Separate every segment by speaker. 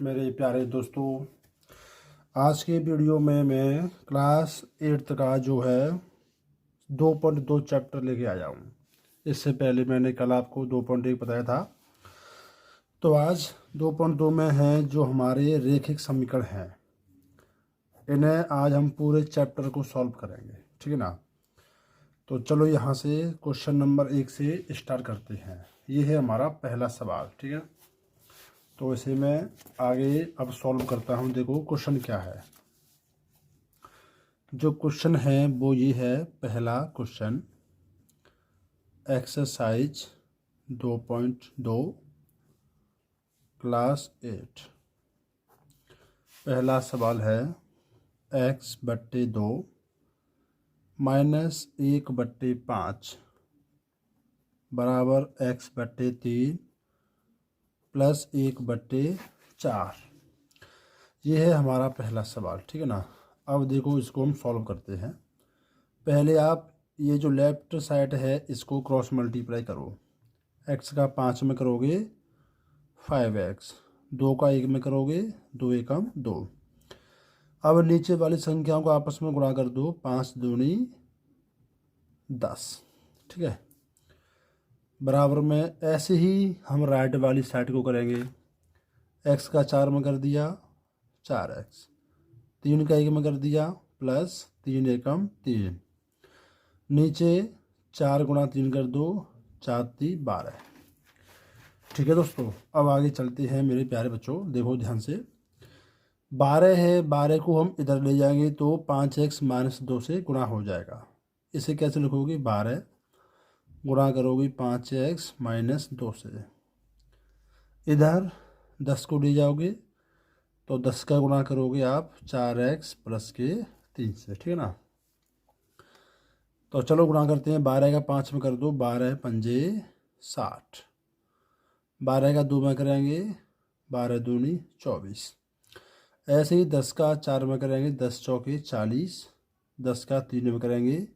Speaker 1: मेरे प्यारे दोस्तों, आज के वीडियो में मैं क्लास 8 का जो है 2.2 चैप्टर लेके आया हूँ। इससे पहले मैंने कल आपको 2.1 बताया था। तो आज 2.2 में है जो हमारे रेखिक समीकरण हैं, इन्हें आज हम पूरे चैप्टर को सॉल्व करेंगे। ठीक है ना। तो चलो यहाँ से क्वेश्चन नंबर 1 से स्टार्ट करते हैं। ये है हमारा पहला सवाल। ठीक है, तो इसे मैं आगे अब सॉल्व करता हूँ। देखो क्वेश्चन क्या है। जो क्वेश्चन है वो ये है, पहला क्वेश्चन एक्सरसाइज 2.2 क्लास 8। पहला सवाल है x/2 माइनस 1/5 बराबर x/3 प्लस 1/4। ये है हमारा पहला सवाल। ठीक है ना। अब देखो इसको हम सॉल्व करते हैं। पहले आप ये जो लेफ्ट साइड है इसको क्रॉस मल्टीप्लाई करो। x का 5 में करोगे 5x, 2 का 1 में करोगे 2 एकम 2। अब नीचे वाली संख्याओं को आपस में गुणा कर दो, 5 दूनी 10। ठीक है, बराबर में ऐसे ही हम राइट वाली साइड को करेंगे। x का 4 में कर दिया 4x, 3 का 1 में कर दिया प्लस 3 एकम 3। नीचे 4 गुणा 3 कर दो, 4 3 12। ठीक है दोस्तों, अब आगे चलते हैं मेरे प्यारे बच्चों। देखो ध्यान से, 12 है, 12 को हम इधर ले जाएंगे तो 5x माइनस 2 से गुणा हो जाएगा। इसे कैसे लिखोगे, 12 गुणा करोगे 5x माइनस 2 से। इधर 10 को ले जाओगे तो 10 का गुणा करोगे आप 4x प्लस के 3 से। ठीक है ना। तो चलो गुणा करते हैं। 12 का 5 में कर दो, 12 पंजे 60। 12 का 2 में करेंगे 12 दूनी 24। ऐसे ही 10 का 4 में करेंगे 10 चौके 40। 10 का 3 में करेंगे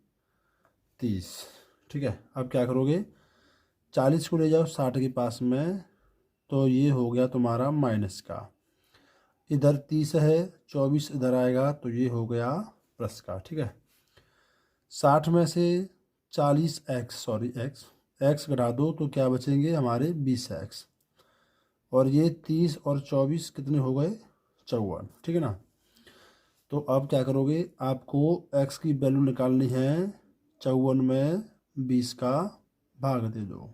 Speaker 1: 30। ठीक है, अब क्या करोगे, 40 को ले जाओ 60 के पास में, तो ये हो गया तुम्हारा माइनस का। इधर 30 है, 24 इधर आएगा तो ये हो गया प्लस का। ठीक है, 60 में से 40x घटा दो तो क्या बचेंगे हमारे 20x, और ये 30 और 24 कितने हो गए, 54। ठीक है ना। तो अब क्या करोगे, आपको x की वैल्यू निकालनी है। 54 में 20 का भाग दे दो,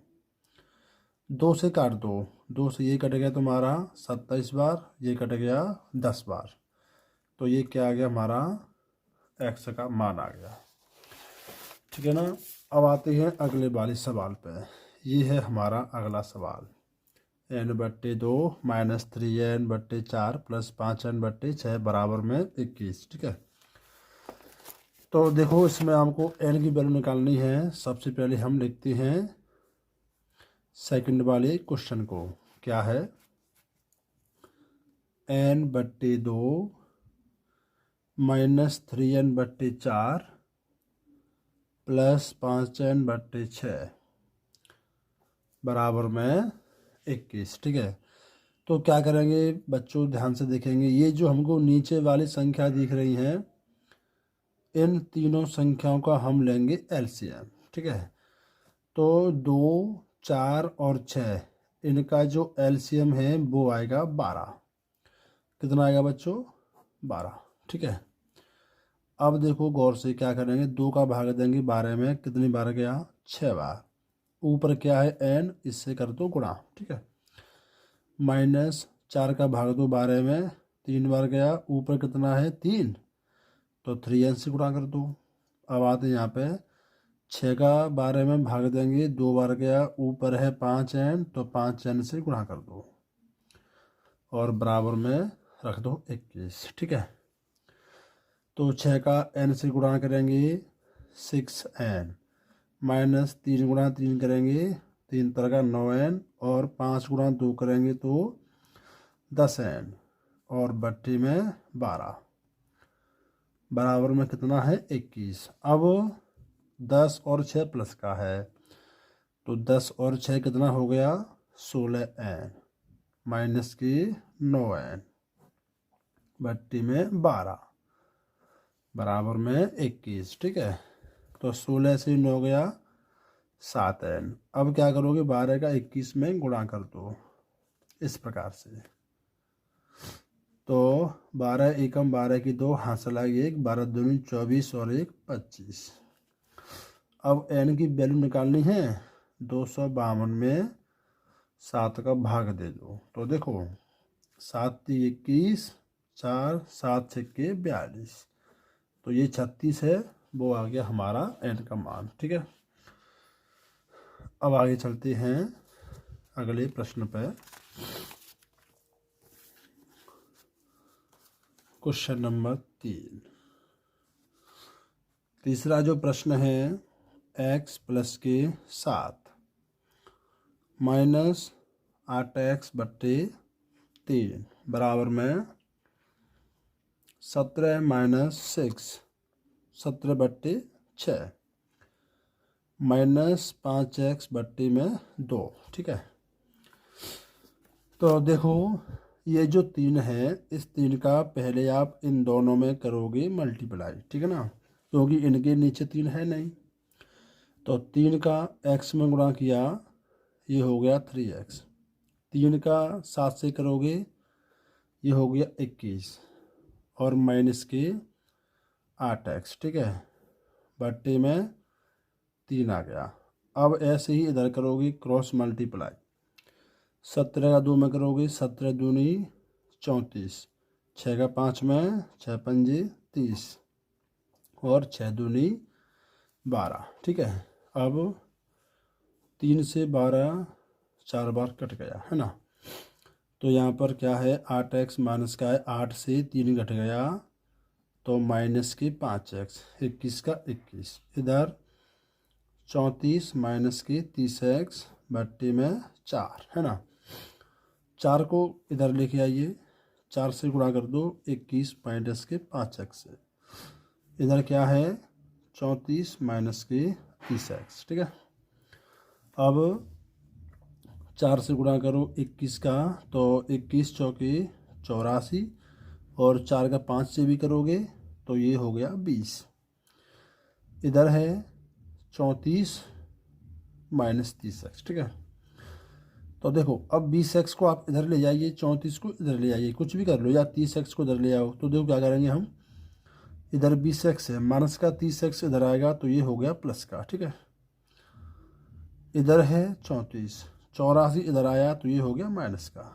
Speaker 1: 2 से काट दो, 2 से ये कट गया तुम्हारा 27 बार, ये कट गया 10 बार, तो ये क्या आ गया हमारा x का मान आ गया। ठीक है ना। अब आते हैं अगले वाले सवाल पे। ये है हमारा अगला सवाल, n/2 minus 3n/4 plus 5n/6 बराबर में 21। ठीक है, तो देखो इसमें हमको n की वैल्यू निकालनी है। सबसे पहले हम लिखते हैं सेकंड वाले क्वेश्चन को। क्या है, n/2 minus 3n/4 plus 5n/6 बराबर में 21। ठीक है, तो क्या करेंगे बच्चों, ध्यान से देखेंगे। ये जो हमको नीचे वाली संख्या दिख रही हैं, इन तीनों संख्याओं का हम लेंगे एलसीएम। ठीक है, तो 2 4 और 6, इनका जो एलसीएम है वो आएगा 12। कितना आएगा बच्चों, 12। ठीक है, अब देखो गौर से क्या करेंगे, 2 का भाग देंगे 12 में, कितनी बार गया, 6 बार। ऊपर क्या है n, इससे कर दो गुणा। ठीक है, माइनस 4 का भाग दो 12 में, 3 बार गया, ऊपर कितना है 3, तो 3n से गुणा कर दो। अब आते हैं यहाँ पे, 6 का 12 में भाग देंगे, 2 बार गया, ऊपर है 5n, तो 5n से गुणा कर दो और बराबर में रख दो 21। ठीक है, तो 6 का n से गुणा करेंगे 6n, माइनस 3 गुणा 3 करेंगे 3 तरह का 9n, और 5 गुणा 2 करेंगे तो 10n, और बट्टी में 12 बराबर में कितना है 21। अब 10 और 6 प्लस का है, तो 10 और 6 कितना हो गया 16n, माइनस की 9n बट्टी में 12 बराबर में 21। ठीक है, तो 16 से 9 गया 7n। अब क्या करोगे, 12 का 21 में गुणा कर दो इस प्रकार से। तो 12 एकम 12 की 2, हाथ से लगी 1, 12 दूनी 24 और 1 25। अब n की वैल्यू निकालनी है, 252 में 7 का भाग दे दो। तो देखो 7 × 21, 4 7 6 42, तो ये 36 है, वो आ गया हमारा n का मान। ठीक है, अब आगे चलते हैं अगले प्रश्न पे। Question number 3। तीसरा जो प्रश्न है, x प्लस के 7 माइनस 8x बट्टे 3 बराबर में 17 माइनस 6 17 बट्टे 6 माइनस 5x बट्टे में 2। ठीक है, तो देखो ये जो 3 है, इस 3 का पहले आप इन दोनों में करोगे मल्टीप्लाई। ठीक है ना, क्योंकि इनके नीचे 3 है नहीं। तो 3 का x में गुणा किया, ये हो गया 3x। 3 का 7 से करोगे, ये हो गया 21 और माइनस के 8x। ठीक है, बट्टे में 3 आ गया। अब ऐसे ही इधर करोगे क्रॉस मल्टीप्लाई। 17 का 2 में करोगे, 17 दूनी 34, 6 का 5 में 6 पंजे 30 और 6 दूनी 12। ठीक है, अब 3 से 12 4 बार कट गया है ना, तो यहाँ पर क्या है, 8x माइनस का है, 8 से 3 घट गया तो माइनस के 5x, 21 का 21। इधर 34 माइनस के 30x बट्टे में 4 है ना। 4 को इधर लेके आइए, 4 से गुणा कर दो 21 माइनस के 5x से। इधर क्या है, 34 माइनस के 30x। ठीक है, अब 4 से गुणा करो 21 का, तो 21 चौके 84 और 4 का 5 से भी करोगे तो ये हो गया 20। इधर है 34 माइनस 30x। ठीक है, तो देखो अब 20x को आप इधर ले जाइए, 34 को इधर ले जाइए, कुछ भी कर लो, या 30x को इधर ले आओ। तो देखो क्या करेंगे हम, इधर 20x है, माइनस का 30x इधर आएगा तो ये हो गया प्लस का। ठीक है, इधर है 34, 84 इधर आया तो ये हो गया माइनस का।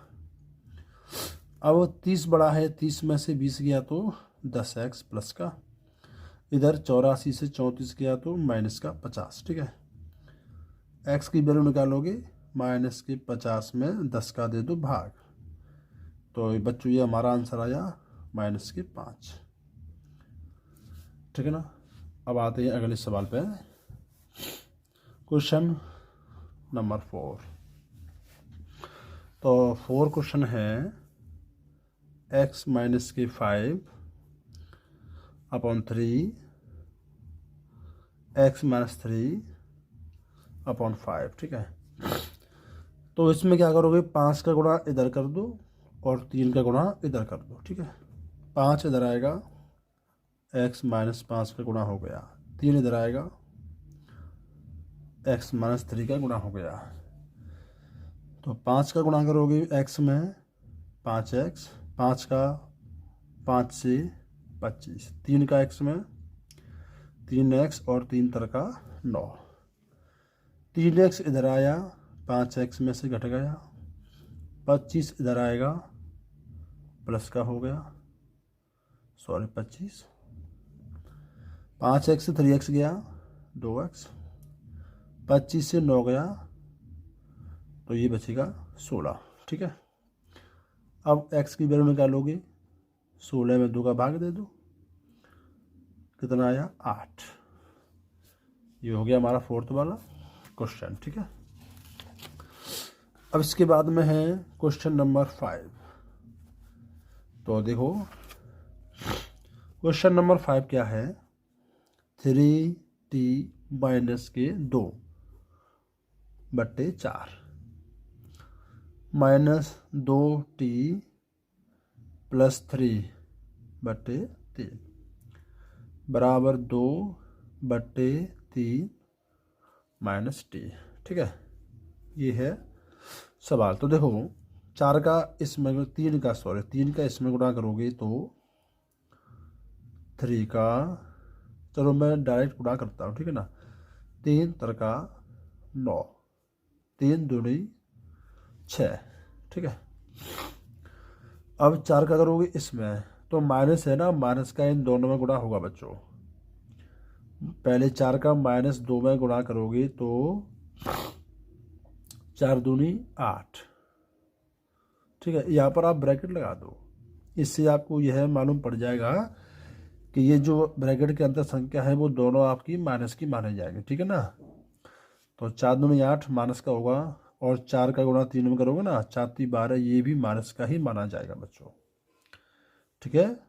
Speaker 1: अब 30 बड़ा है, 30 में से 20 गया तो 10x प्लस का। इधर 84 से 34 गया तो माइनस का 50। ठीक है, x की वैल्यू निकालोगे, माइनस के 50 में 10 का दे दो भाग, तो बच्चों ये हमारा आंसर आया माइनस के 5। ठीक है ना, अब आते हैं अगले सवाल पे। Question number 4। तो 4 क्वेश्चन है, x माइनस के 5 अपॉन 3 x माइनस 3 अपॉन 5। ठीक है, तो इसमें क्या करोगे, 5 का गुणा इधर कर दो और 3 का गुणा इधर कर दो। ठीक है, 5 इधर आएगा, x माइनस 5 का गुणा हो गया, 3 इधर आएगा, x माइनस 3 का गुणा हो गया। तो 5 का गुणा करोगे x में 5x, 5 का 5 से 25, 3 का x में 3x और 3 तरह 9। 3x इधर आया, 5x में से घट गया, 25 इधर आएगा, प्लस का हो गया, सॉरी 25, 5x से 3x गया 2x, 25 से 9 गया तो ये बचेगा 16। ठीक है, अब x की वैल्यू निकालोगे, 16 में 2 का भाग दे दो, कितना आया 8। ये हो गया हमारा 4th वाला क्वेश्चन। ठीक है, अब इसके बाद में है क्वेश्चन नंबर 5। तो देखो क्वेश्चन नंबर 5 क्या है, 3t माइनस के 2 बट्टे 4 माइनस 2t प्लस 3/3 बराबर 2/3 माइनस टी। ठीक है, ये है सवाल। तो देखो 4 का इसमें 3 का सॉरी 3 का इसमें गुणा करोगे तो 3 का, चलो मैं डायरेक्ट गुणा करता हूँ, ठीक है ना। 3 3 9, 3 दूनी 6। ठीक है, अब 4 का करोगे इसमें तो माइनस है ना, माइनस का इन दोनों में गुणा होगा बच्चों। पहले 4 का -2 में गुणा करोगे तो 4 दूनी 8। ठीक है, यहाँ पर आप ब्रैकेट लगा दो, इससे आपको यह मालूम पड़ जाएगा कि ये जो ब्रैकेट के अंदर संख्या है वो दोनों आपकी माइनस की माने जाएंगे। ठीक है ना, तो 4 दूनी 8 माइनस का होगा, और 4 का गुणा 3 में करोगे ना, 4 3 12, ये भी माइनस का ही माना जाएगा बच्चों। ठीक है,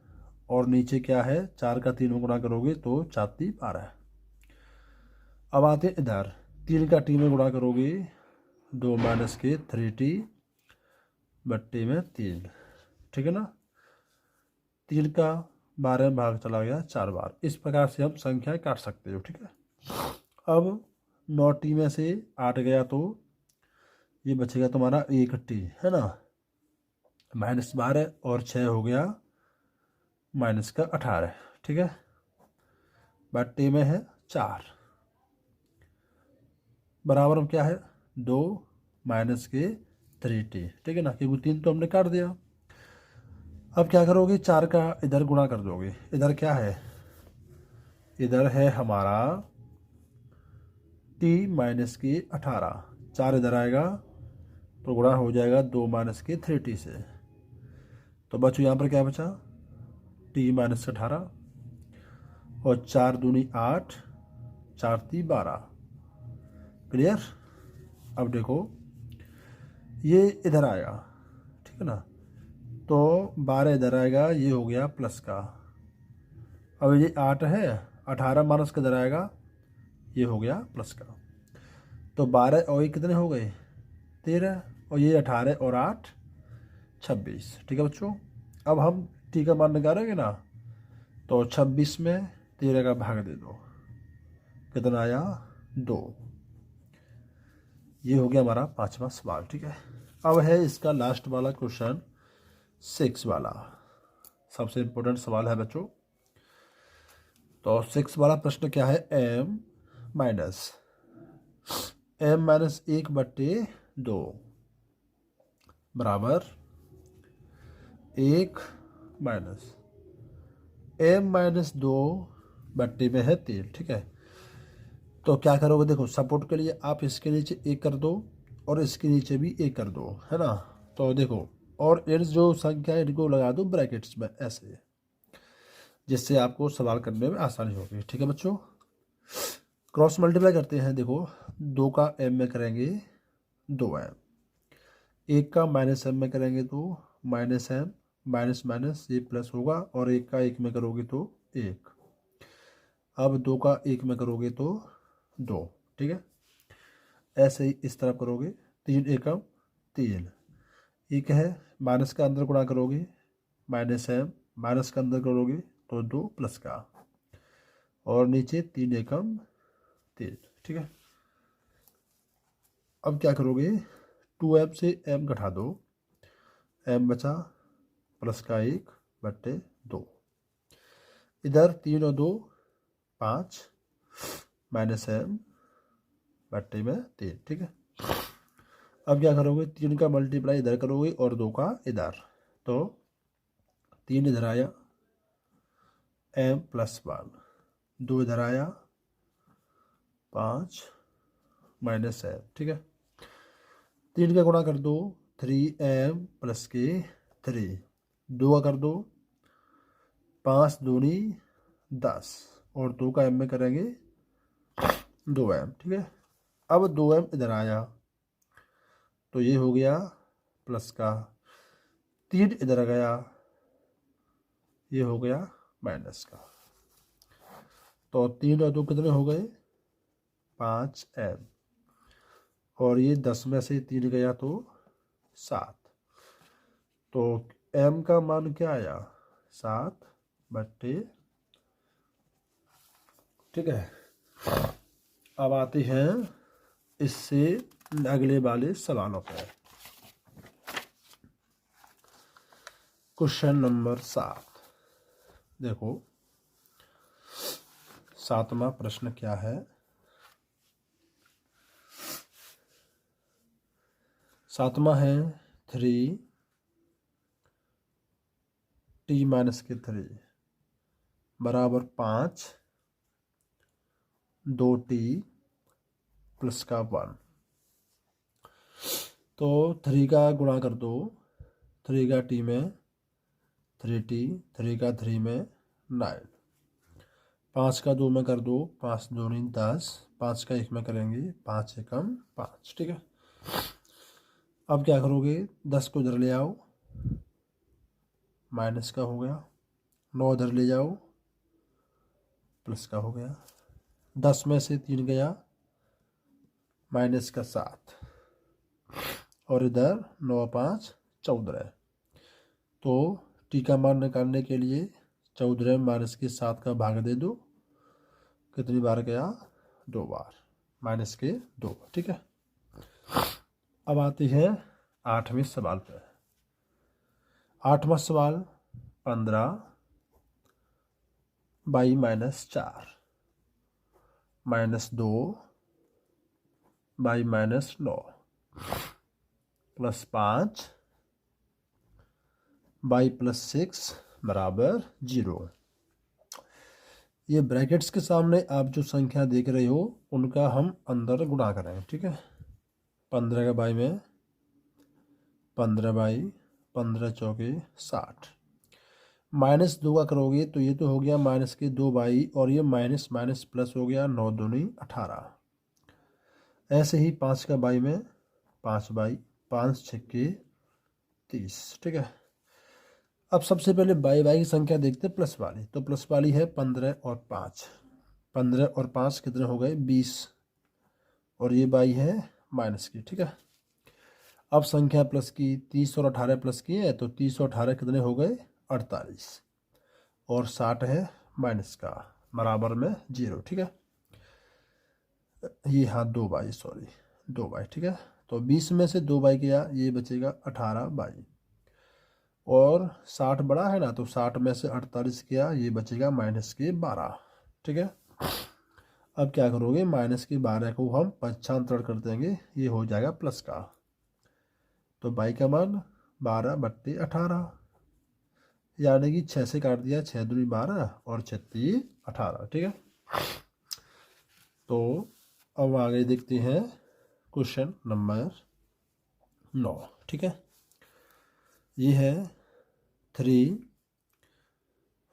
Speaker 1: और नीचे क्या है, 4 का 3 में गुणा करोगे तो 4 3 12। अब आते हैं इधर, 3 का टी में गुणा करोगे 2 माइनस के 3t/3। ठीक है ना, 3 का 12 में भाग चला गया 4 बार। इस प्रकार से हम संख्याएं काट सकते हो। ठीक है, अब 9t में से 8 गया तो ये बचेगा तुम्हारा 1t, है ना, -12 और 6 हो गया -18। ठीक है, बट्टे में है 4 बराबर में क्या है 2 माइनस के 3t। ठीक है ना, क्योंकि 3 तो हमने काट दिया। अब क्या करोगे, 4 का इधर गुणा कर दोगे। इधर क्या है, इधर है हमारा t माइनस के 18। 4 इधर आएगा तो गुणा हो जाएगा 2 माइनस के 3t से। तो बच्चों यहाँ पर क्या बचा, t माइनस 18 और 4 दूनी 8, 4 3 12। क्लियर। अब देखो ये इधर आएगा, ठीक है ना, तो 12 इधर आएगा, ये हो गया प्लस का। अब ये 8 है, 18 माइनस का इधर आएगा, ये हो गया प्लस का। तो 12 और ये कितने हो गए 13, और ये 18 और 8 26। ठीक है बच्चों, अब हम टी का मान निकालेंगे ना, तो 26 में 13 का भाग दे दो, कितना आया 2। ये हो गया हमारा 5वां सवाल। ठीक है, अब है इसका लास्ट वाला क्वेश्चन 6 वाला, सबसे इम्पोर्टेंट सवाल है बच्चों। तो 6 वाला प्रश्न क्या है, m माइनस 1/2 बराबर 1 माइनस m-2 बट्टे में है 3। ठीक है, तो क्या करोगे, देखो सपोर्ट के लिए आप इसके नीचे 1 कर दो और इसके नीचे भी 1 कर दो, है ना। तो देखो, और इन जो संख्या है इनको लगा दो ब्रैकेट्स में ऐसे, जिससे आपको सवाल करने में आसानी होगी। ठीक है बच्चों, क्रॉस मल्टीप्लाई करते हैं। देखो 2 का m में करेंगे 2m, 1 का -m में करेंगे तो -m, माइनस माइनस ये प्लस होगा, और 1 का 1 में करोगे तो 1। अब 2 का 1 में करोगे तो 2। ठीक है, ऐसे ही इस तरफ करोगे, 3 एकम 3, एक है माइनस का अंदर गुणा करोगे -m, माइनस का अंदर करोगे तो 2 प्लस का, और नीचे 3 एकम 3। ठीक है, अब क्या करोगे, 2m से m घटा दो, m बचा प्लस का 1/2। इधर 3 और 2 5 -m बट्टे में 3। ठीक है, अब क्या करोगे, 3 का मल्टीप्लाई इधर करोगे और 2 का इधर, तो 3 इधर आया m + 1, 2 इधर आया 5 -m। ठीक है, 3 का गुणा कर दो 3m + के 3, 2 का कर दो 5 दूनी 10, और 2 का m में करेंगे 2m। ठीक है, अब 2m इधर आया तो ये हो गया प्लस का, 3 इधर गया, ये हो गया माइनस का। तो 3 और 2 कितने हो गए 5m, और ये 10 में से 3 गया तो 7, तो m का मान क्या आया 7/, ठीक है। अब आते हैं इससे अगले वाले सवालों पर। क्वेश्चन नंबर 7 देखो, 7वां प्रश्न क्या है। 7वां है 3t-3 बराबर 5, 2t प्लस का 1। तो 3 का गुणा कर दो, 3 का t में 3t, 3 का 3 में 9, 5 का 2 में कर दो, 5 दूनी 10, 5 का 1 में करेंगे 5 एकम 5, ठीक है। अब क्या करोगे, 10 को इधर ले आओ, माइनस का हो गया, 9 इधर ले जाओ, प्लस का हो गया, 10 में से 3 गया, माइनस का 7, और इधर 9 5 14। तो टी का मान निकालने के लिए 14 माइनस के 7 का भाग दे दो, कितनी बार गया 2 बार, माइनस के 2, ठीक है। अब आती है 8वें सवाल पर। 8वां सवाल 15/-4 -2/-9 प्लस 5/+6 बराबर 0। ये ब्रैकेट्स के सामने आप जो संख्या देख रहे हो उनका हम अंदर गुणा करें, ठीक है। 15 का बाई में 15/, 15 चौके 60, -2 का करोगे तो ये तो हो गया माइनस के 2/, और ये माइनस माइनस प्लस हो गया 9 दूनी 18। ऐसे ही 5 का बाई में 5/, 5 छक्के 30, ठीक है। अब सबसे पहले बाई की संख्या देखते हैं प्लस वाली। तो प्लस वाली है 15 और 5, 15 और 5 कितने हो गए 20, और ये बाई है माइनस की, ठीक है। अब संख्या प्लस की 30 और 18 प्लस की है, तो 30 और 18 कितने हो गए 48, और 60 है माइनस का, बराबर में 0, ठीक है। ये हाँ 2/, सॉरी 2/, ठीक है। तो 20 में से 2/, गया, ये बचेगा 18/, और 60 बड़ा है ना, तो 60 में से 48 गया, ये बचेगा माइनस के 12, ठीक है। अब क्या करोगे, माइनस के 12 को हम पक्षांतरण कर देंगे, ये हो जाएगा प्लस का। तो बाई का मान 12/18, यानी कि 6 से काट दिया, 6 दूनी 12 और 36 18, ठीक है। तो अब आगे देखते हैं क्वेश्चन नंबर 9, ठीक है। ये है 3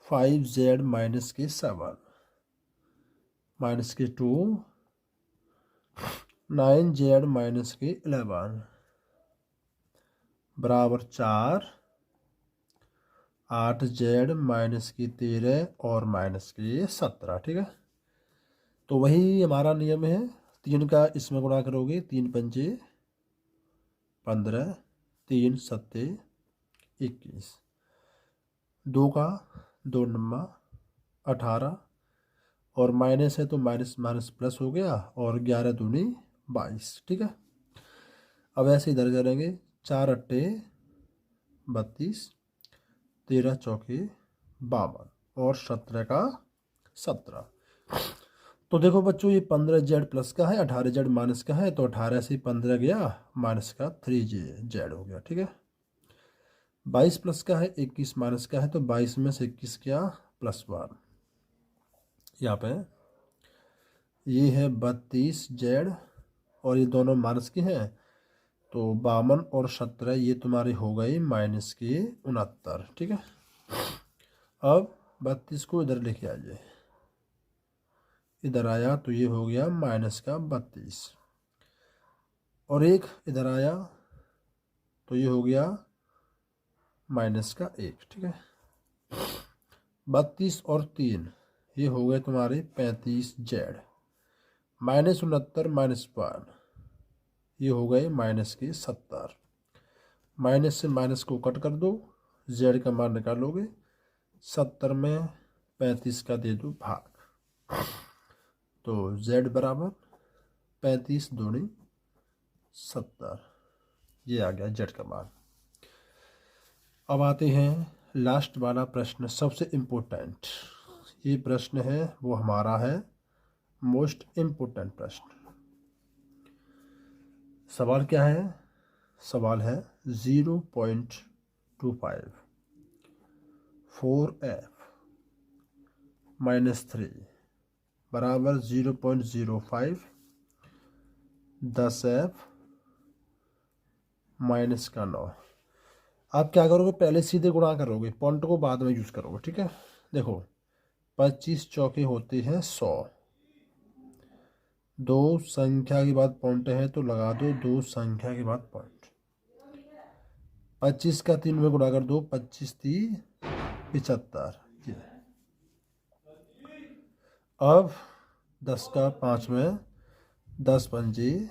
Speaker 1: 5z माइनस के 7 माइनस के 2 9z माइनस के 11 बराबर 4 8z माइनस की 13 और माइनस के 17, ठीक है। तो वही हमारा नियम है, 3 का इसमें गुणा करोगे, 3 पंचे 15, 3 सत्ते 21, 2 का 2 नम्मा 18, और माइनस है तो माइनस माइनस प्लस हो गया, और 11 दूनी 22, ठीक है। अब ऐसे इधर करेंगे, 4 अट्टे 32, 13 चौके 52, और 17 का 17। तो देखो बच्चों, ये 15z प्लस का है, 18z माइनस का है, तो 18 से 15 गया, माइनस का 3z हो गया, ठीक है। 22 प्लस का है, 21 माइनस का है, तो 22 में से 21 क्या प्लस 1। यहाँ पे ये है 32z, और ये दोनों माइनस के हैं, तो 52 और 17 ये तुम्हारे हो गए माइनस के 69, ठीक है। अब 32 को इधर लेके आइए, इधर आया तो ये हो गया माइनस का 32, और एक इधर आया तो ये हो गया माइनस का 1, ठीक है। 32 और 3 ये हो गए तुम्हारे 35z, -69 -1 ये हो गए माइनस के 70, माइनस से माइनस को कट कर दो, जेड का मान निकालोगे, 70 में 35 का दे दो भाग, तो जेड बराबर 35 दूनी 70, ये आ गया जेड का मान। अब आते हैं लास्ट वाला प्रश्न, सबसे इम्पोर्टेंट ये प्रश्न है, वो हमारा है मोस्ट इम्पोर्टेंट प्रश्न। सवाल क्या है? सवाल है 0.25 4f - 3 बराबर 0.05 10f माइनस का 9। आप क्या करोगे, पहले सीधे गुणा करोगे, पॉइंट को बाद में यूज करोगे, ठीक है। देखो 25 चौके होते हैं 100, दो संख्या के बाद पॉइंट है तो लगा दो दो संख्या के बाद पॉइंट। 25 का 3 में गुणा कर दो, 25 3 75 ये। अब 10 का 5 में 10 पंजी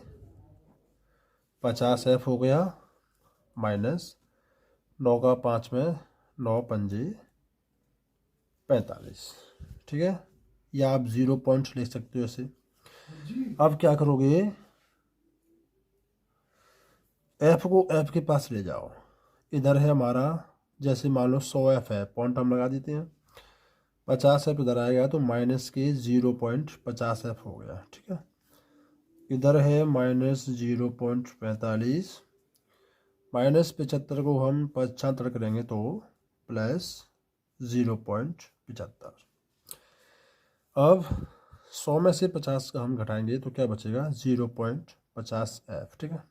Speaker 1: 50f हो गया, माइनस 9 का 5 में 9 पंजी 45, ठीक है। या आप 0 पॉइंट ले सकते हो ऐसे। अब क्या करोगे, f को f के पास ले जाओ, इधर है हमारा, जैसे मान लो 100f है, पॉइंट हम लगा देते हैं, 50f इधर आएगा तो माइनस के 0.50f हो गया, ठीक है। इधर है माइनस 0.45, माइनस 75 को हम 75 करेंगे तो प्लस 0.75। अब 100 में से 50 का हम घटाएंगे तो क्या बचेगा, 0.50f, ठीक है।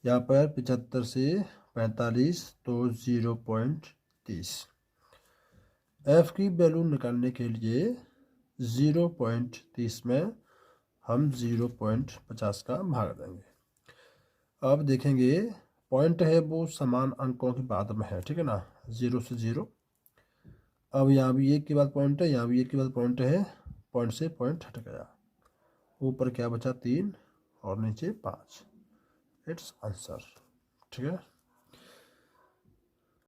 Speaker 1: यहाँ पर 75 से 45 तो 0.30। f की वैल्यू निकालने के लिए 0.30 में हम 0.50 का भाग देंगे। अब देखेंगे पॉइंट है वो समान अंकों के बाद में है, ठीक है ना, 0 से 0। अब यहाँ भी 1 के बाद पॉइंट है, यहाँ भी 1 के बाद पॉइंट है, पॉइंट से पॉइंट हट गया, ऊपर क्या बचा 3 और नीचे 5, इट्स आंसर, ठीक है।